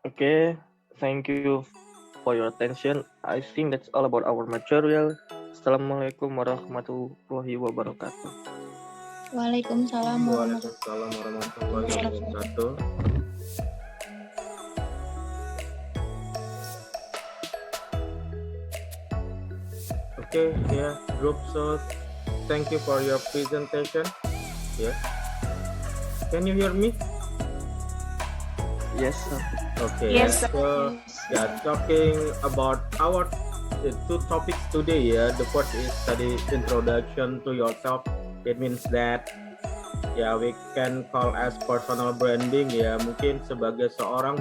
Okay, thank you for your attention. I think that's all about our material. Assalamualaikum warahmatullahi wabarakatuh. Waalaikumsalam warahmatullahi Waalaikumsalam warahmatullahi wabarakatuh. wabarakatuh. Okay, yeah, group. So, thank you for your presentation. Yeah, can you hear me? Yes, sir. Okay. Yes, So, Yes, talking about our two topics today. Yeah, the first is tadi introduction to yourself. It means that we can call as personal branding ya, mungkin sebagai seorang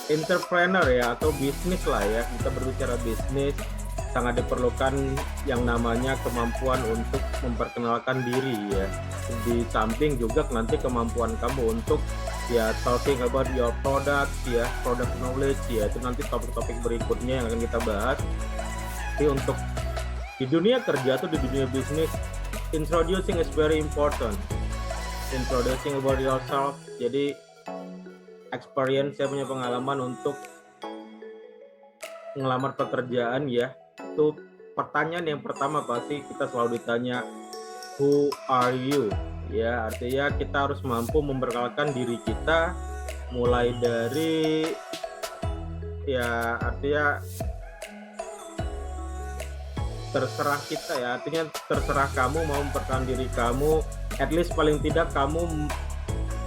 entrepreneur ya, atau bisnis lah ya. Kita berbicara bisnis, sangat diperlukan yang namanya kemampuan untuk memperkenalkan diri ya. Di samping juga nanti kemampuan kamu untuk talking about your product ya, product knowledge ya, itu nanti topik-topik berikutnya yang akan kita bahas. Tapi untuk di dunia kerja atau di dunia bisnis, introducing is very important. Introducing about yourself. Jadi experience, saya punya pengalaman untuk ngelamar pekerjaan ya. Itu pertanyaan yang pertama pasti kita selalu ditanya, who are you? Ya, artinya kita harus mampu memperkenalkan diri kita, mulai dari artinya terserah kita ya, artinya terserah kamu mau memperkenalkan diri kamu, at least paling tidak kamu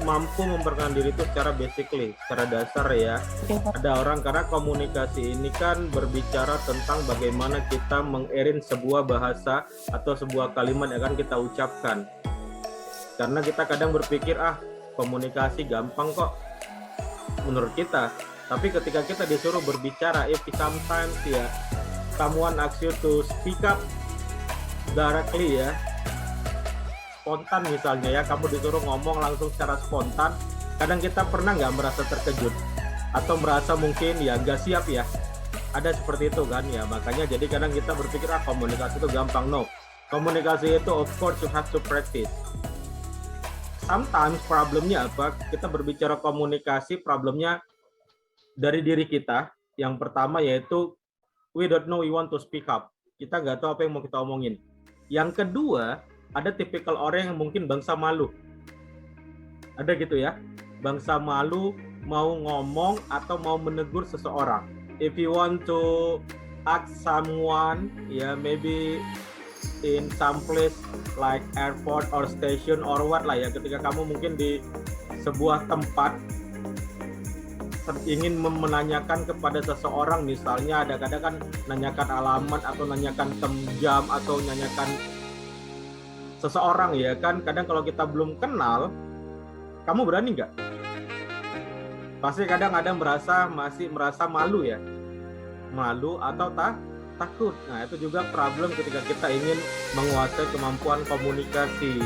mampu memperkenalkan diri itu secara basically, secara dasar ya. Ada orang, karena komunikasi ini kan berbicara tentang bagaimana kita mengirin sebuah bahasa atau sebuah kalimat yang akan kita ucapkan. Karena kita kadang berpikir, komunikasi gampang kok menurut kita. Tapi ketika kita disuruh berbicara, sometimes ya, someone asks you to speak up directly ya, spontan misalnya ya, kamu disuruh ngomong langsung secara spontan, kadang kita pernah nggak merasa terkejut atau merasa mungkin ya nggak siap ya, ada seperti itu kan ya. Makanya jadi kadang kita berpikir komunikasi itu gampang. No, komunikasi itu of course you have to practice. Sometimes problemnya apa, kita berbicara komunikasi, problemnya dari diri kita. Yang pertama yaitu we don't know we want to speak up, kita nggak tahu apa yang mau kita omongin. Yang kedua, ada tipikal orang yang mungkin bangsa malu. Ada gitu ya, bangsa malu mau ngomong atau mau menegur seseorang. If you want to ask someone, maybe in some place like airport or station or what lah ya, ketika kamu mungkin di sebuah tempat ingin menanyakan kepada seseorang, misalnya ada kadang kan nanyakan alamat atau nanyakan jam atau nanyakan seseorang ya kan, kadang kalau kita belum kenal, kamu berani nggak? Pasti kadang ada masih merasa malu ya, malu atau takut. Nah, itu juga problem ketika kita ingin menguasai kemampuan komunikasi.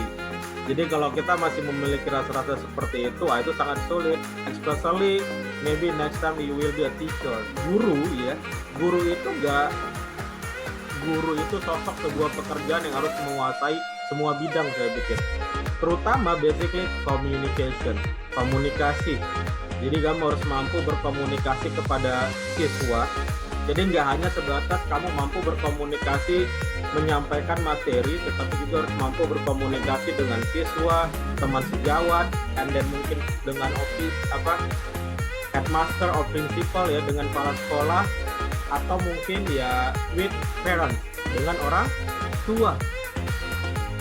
Jadi kalau kita masih memiliki rasa-rasa seperti itu, itu sangat sulit. Especially maybe next time you will be a teacher. Guru ya, guru itu sosok sebuah pekerjaan yang harus menguasai semua bidang, saya pikir. Terutama basically communication, komunikasi. Jadi kamu harus mampu berkomunikasi kepada siswa. Jadi nggak hanya sebatas kamu mampu berkomunikasi menyampaikan materi, tetapi juga harus mampu berkomunikasi dengan siswa, teman sejawat, dan mungkin dengan headmaster or principal ya, dengan kepala sekolah, atau mungkin ya with parents, dengan orang tua.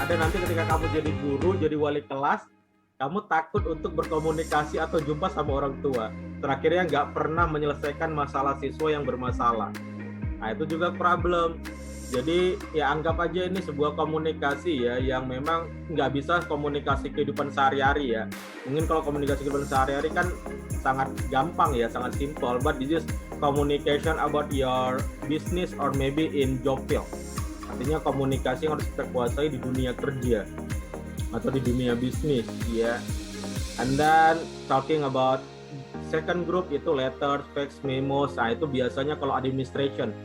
Ada nanti ketika kamu jadi guru, jadi wali kelas, kamu takut untuk berkomunikasi atau jumpa sama orang tua. Terakhirnya nggak pernah menyelesaikan masalah siswa yang bermasalah. Nah, itu juga problem. Jadi ya anggap aja ini sebuah komunikasi ya, yang memang nggak bisa komunikasi kehidupan sehari-hari ya. Mungkin kalau komunikasi kehidupan sehari-hari kan sangat gampang ya, sangat simple. But this is communication about your business or maybe in job field. Artinya komunikasi yang harus kita kuasai di dunia kerja atau di dunia bisnis ya. And then talking about second group itu letters, fax, memos. Nah, itu biasanya kalau administration.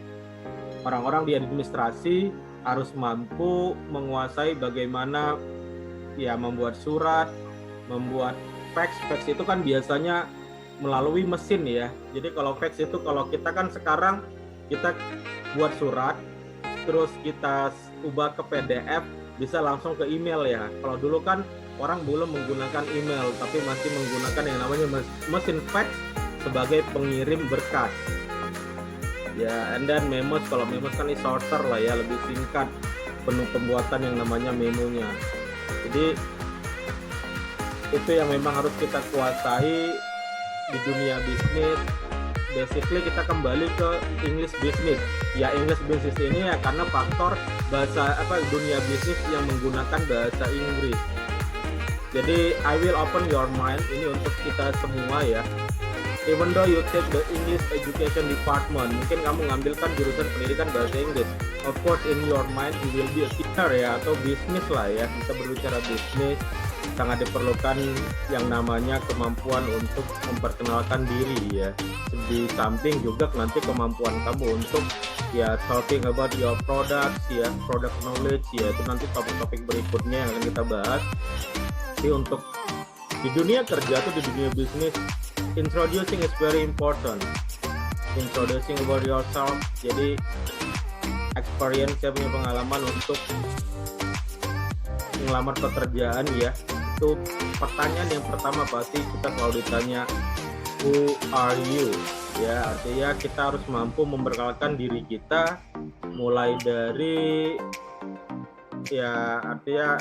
Orang-orang di administrasi harus mampu menguasai bagaimana ya membuat surat, membuat fax itu kan biasanya melalui mesin ya. Jadi kalau fax itu kalau kita kan sekarang kita buat surat, terus kita ubah ke PDF, bisa langsung ke email ya. Kalau dulu kan orang belum menggunakan email, tapi masih menggunakan yang namanya mesin fax sebagai pengirim berkas. Ya, and then memos, kalau memos kan shorter lah ya, lebih singkat penuh pembuatan yang namanya memonya. Jadi itu yang memang harus kita kuasai di dunia bisnis. Basically kita kembali ke English business. Ya English business ini ya karena faktor bahasa dunia bisnis yang menggunakan bahasa Inggris. Jadi I will open your mind ini untuk kita semua ya. Even though you take the English education department, mungkin kamu ngambilkan jurusan pendidikan bahasa Inggris. Of course in your mind you will be a teacher ya, atau bisnis lah ya. Kita berbicara bisnis, sangat diperlukan yang namanya kemampuan untuk memperkenalkan diri ya. Di samping juga nanti kemampuan kamu untuk ya talking about your products ya, product knowledge ya, itu nanti topik-topik berikutnya yang akan kita bahas. Jadi untuk di dunia kerja atau di dunia bisnis, introducing is very important. Introducing about yourself. Jadi experience, saya punya pengalaman untuk ngelamar pekerjaan ya. Itu pertanyaan yang pertama pasti kita selalu ditanya, who are you? Ya, artinya kita harus mampu memperkenalkan diri kita mulai dari ya artinya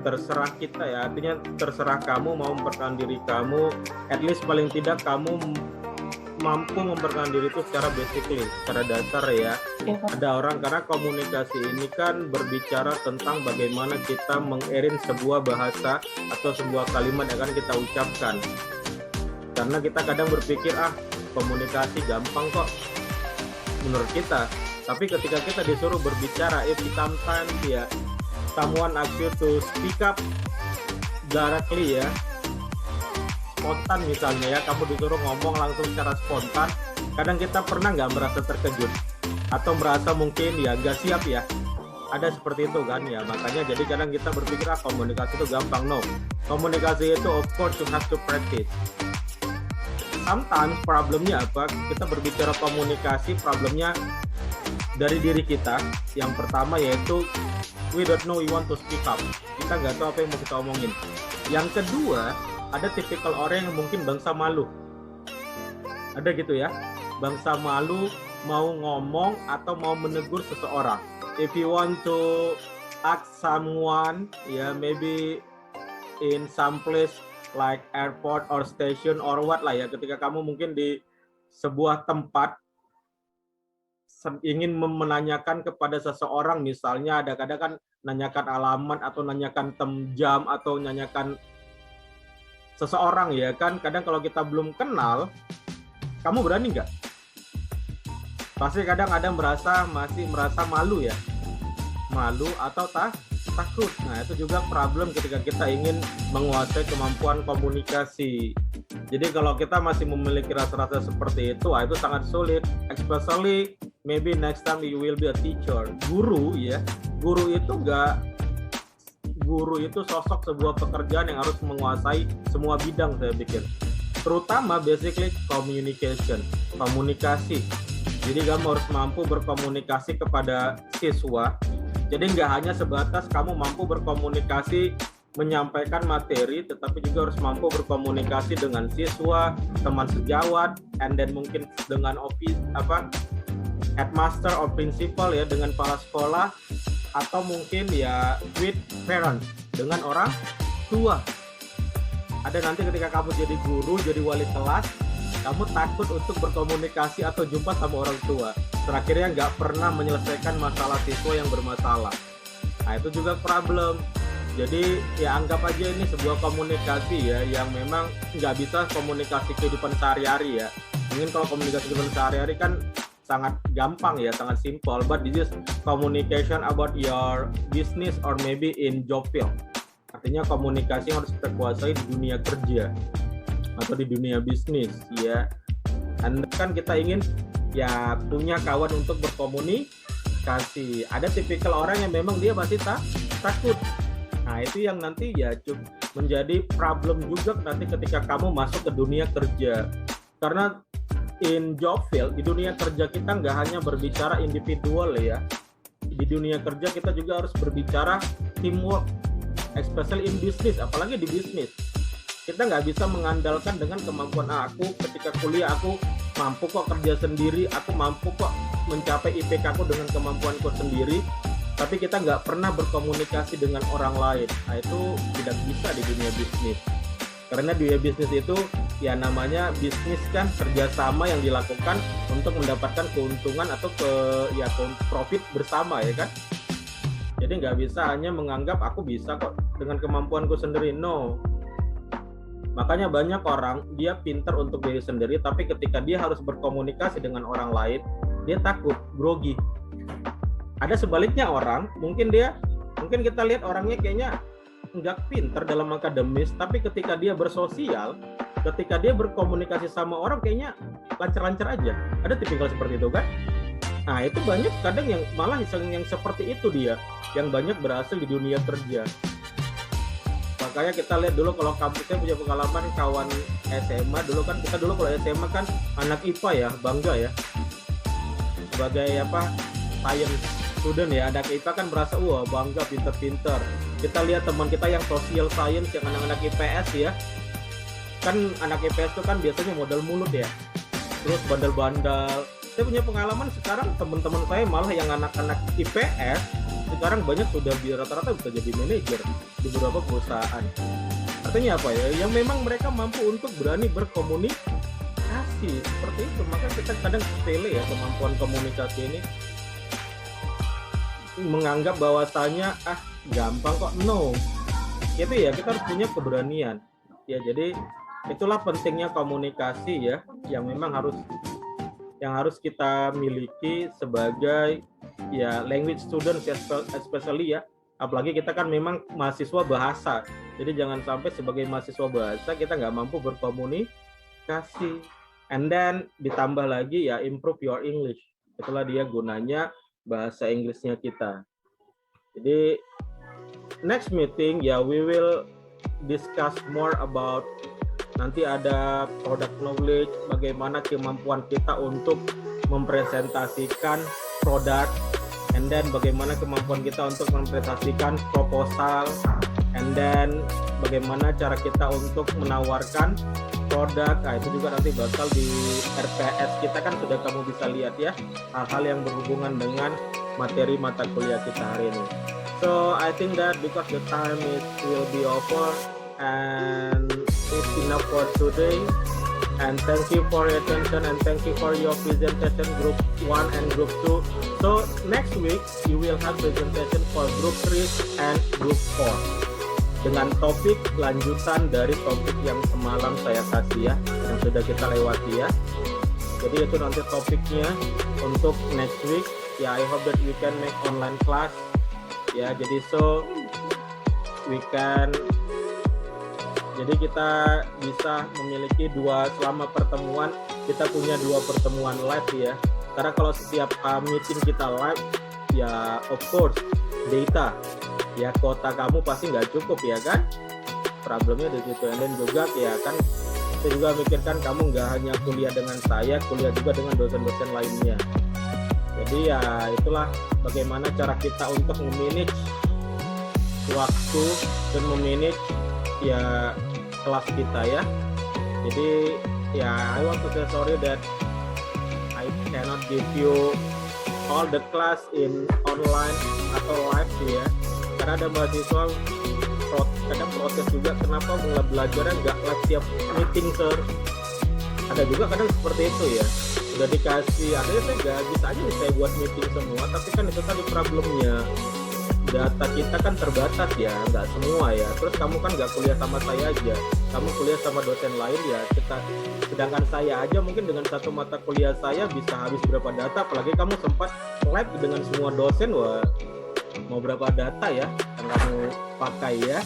terserah kita ya, artinya terserah kamu mau memperkenalkan diri kamu, at least paling tidak kamu mampu memperkenalkan diri itu secara basically, secara dasar ya. Ada orang, karena komunikasi ini kan berbicara tentang bagaimana kita mengirim sebuah bahasa atau sebuah kalimat yang akan kita ucapkan. Karena kita kadang berpikir komunikasi gampang kok menurut kita, tapi ketika kita disuruh berbicara, sometimes ya someone ask you to speak up directly ya, spontan misalnya ya, kamu disuruh ngomong langsung secara spontan, kadang kita pernah nggak merasa terkejut atau merasa mungkin ya nggak siap ya, ada seperti itu kan ya. Makanya jadi kadang kita berpikir komunikasi itu gampang. No, komunikasi itu of course you have to practice. Sometimes problemnya apa, kita berbicara komunikasi, problemnya dari diri kita. Yang pertama yaitu we don't know we want to speak up, kita nggak tahu apa yang mau kita omongin. Yang kedua, ada tipikal orang yang mungkin bangsa malu, ada gitu ya, bangsa malu mau ngomong atau mau menegur seseorang. If you want to ask someone ya, maybe in some place like airport or station or what lah ya, ketika kamu mungkin di sebuah tempat ingin menanyakan kepada seseorang, misalnya ada kadang kan nanyakan alamat atau nanyakan jam atau nanyakan seseorang ya kan, kadang kalau kita belum kenal, kamu berani nggak? Pasti kadang ada masih merasa malu ya, malu atau takut. Nah itu juga problem ketika kita ingin menguasai kemampuan komunikasi. Jadi kalau kita masih memiliki rasa-rasa seperti itu, itu sangat sulit, especially maybe next time you will be a teacher. Guru ya, guru itu sosok sebuah pekerjaan yang harus menguasai semua bidang, saya pikir. Terutama basically communication, komunikasi. Jadi kamu harus mampu berkomunikasi kepada siswa. Jadi nggak hanya sebatas kamu mampu berkomunikasi menyampaikan materi, tetapi juga harus mampu berkomunikasi dengan siswa, teman sejawat, and then mungkin dengan headmaster or principal ya, dengan kepala sekolah, atau mungkin ya with parents, dengan orang tua. Ada nanti ketika kamu jadi guru, jadi wali kelas, kamu takut untuk berkomunikasi atau jumpa sama orang tua. Terakhirnya nggak pernah menyelesaikan masalah siswa yang bermasalah. Nah itu juga problem. Jadi ya anggap aja ini sebuah komunikasi ya, yang memang nggak bisa komunikasi kehidupan sehari-hari ya. Mungkin kalau komunikasi kehidupan sehari-hari kan sangat gampang ya, sangat simple. But this is communication about your business or maybe in job field. Artinya komunikasi yang harus kita kuasai di dunia kerja atau di dunia bisnis ya. Dan kan kita ingin ya punya kawan untuk berkomunikasi. Ada tipikal orang yang memang dia pasti takut. Nah, itu yang nanti ya menjadi problem juga nanti ketika kamu masuk ke dunia kerja. Karena in job field, di dunia kerja kita nggak hanya berbicara individual ya. Di dunia kerja kita juga harus berbicara teamwork, especially in business, apalagi di bisnis. Kita nggak bisa mengandalkan dengan kemampuan aku ketika kuliah, aku mampu kok kerja sendiri, aku mampu kok mencapai IPK aku dengan kemampuanku sendiri, tapi kita nggak pernah berkomunikasi dengan orang lain. Nah, itu tidak bisa di dunia bisnis. Karena di dunia bisnis itu ya namanya bisnis kan kerjasama yang dilakukan untuk mendapatkan keuntungan atau profit bersama ya kan. Jadi nggak bisa hanya menganggap aku bisa kok dengan kemampuanku sendiri. No. Makanya banyak orang dia pintar untuk diri sendiri, tapi ketika dia harus berkomunikasi dengan orang lain, dia takut, grogi. Ada sebaliknya orang, mungkin kita lihat orangnya kayaknya nggak pintar dalam akademis, tapi ketika dia bersosial, ketika dia berkomunikasi sama orang kayaknya lancar-lancar aja. Ada tipikal seperti itu kan? Nah, itu banyak kadang yang malah yang seperti itu dia, yang banyak berhasil di dunia kerja. Makanya kita lihat dulu kalau saya punya pengalaman kawan SMA dulu kan, kita dulu kalau SMA kan anak IPA ya, bangga ya. Sebagai science student ya, anak IPA kan merasa wah bangga, pinter-pinter. Kita lihat teman kita yang social science, yang anak-anak IPS ya, kan anak IPS itu kan biasanya modal mulut ya, terus bandel-bandel. Saya punya pengalaman sekarang teman-teman saya malah yang anak-anak IPS sekarang banyak sudah rata-rata bisa jadi manajer di beberapa perusahaan. Artinya apa ya? Yang memang mereka mampu untuk berani berkomunikasi seperti itu. Maka kita kadang sepele ya kemampuan komunikasi ini, menganggap bahwasanya gampang kok. No, itu ya kita harus punya keberanian ya. Jadi itulah pentingnya komunikasi ya, yang memang harus kita miliki sebagai ya language students especially ya. Apalagi kita kan memang mahasiswa bahasa, jadi jangan sampai sebagai mahasiswa bahasa kita nggak mampu berkomunikasi. And then ditambah lagi ya improve your English. Itulah dia gunanya bahasa Inggrisnya kita. Jadi next meeting ya we will discuss more about, nanti ada product knowledge, bagaimana kemampuan kita untuk mempresentasikan produk, and then bagaimana kemampuan kita untuk mempresentasikan proposal, and then bagaimana cara kita untuk menawarkan produk. Nah, itu juga nanti bakal di RPS kita kan sudah kamu bisa lihat ya, hal-hal yang berhubungan dengan materi mata kuliah kita hari ini. So I think that because the time will be over and it's enough for today, and thank you for your attention and thank you for your presentation group 1 and group 2. So next week you will have presentation for group 3 and group 4 dengan topik lanjutan dari topik yang semalam saya kasih ya, yang sudah kita lewati ya. Jadi itu nanti topiknya untuk next week ya. I hope that we can make online class ya. Jadi so we can, jadi kita bisa memiliki selama pertemuan kita punya 2 pertemuan live ya. Karena kalau setiap meeting kita live ya of course data ya, kuota kamu pasti nggak cukup ya kan, problemnya di situ. Dan juga ya kan saya juga mikirkan kamu nggak hanya kuliah dengan saya, kuliah juga dengan dosen-dosen lainnya. Jadi ya itulah bagaimana cara kita untuk memanage waktu dan memanage ya kelas kita ya. Jadi ya I want to say sorry that I cannot give you all the class in online atau live ya. Karena ada mahasiswa kadang protes juga, kenapa belajarnya nggak live tiap meeting sir. Ada juga kadang seperti itu ya, udah dikasih adanya saya nggak bisa aja nih saya buat meeting semua, tapi kan itu tadi problemnya, data kita kan terbatas ya, nggak semua ya. Terus kamu kan nggak kuliah sama saya aja, kamu kuliah sama dosen lain ya. Sedangkan saya aja mungkin dengan satu mata kuliah saya bisa habis berapa data, apalagi kamu sempat live dengan semua dosen. Wah, mau berapa data ya yang kamu pakai ya.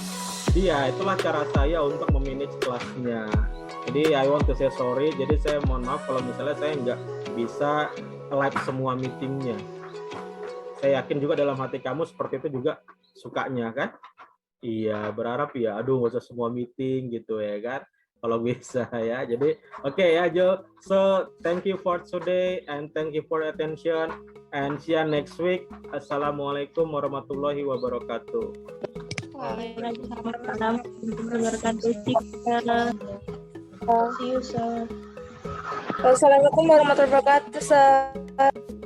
Jadi ya itulah cara saya untuk memanage kelasnya. Jadi I want to say sorry. Jadi saya mohon maaf kalau misalnya saya nggak bisa live semua meetingnya. Saya yakin juga dalam hati kamu seperti itu juga sukanya kan. Iya, berharap ya, aduh nggak usah semua meeting gitu ya kan, kalau bisa ya. Jadi, oke ya Jo. So, thank you for today and thank you for attention and see you next week. Assalamualaikum warahmatullahi wabarakatuh. Waalaikumsalam warahmatullahi wabarakatuh. Oh. See you, sir. Wassalamualaikum warahmatullahi wabarakatuh.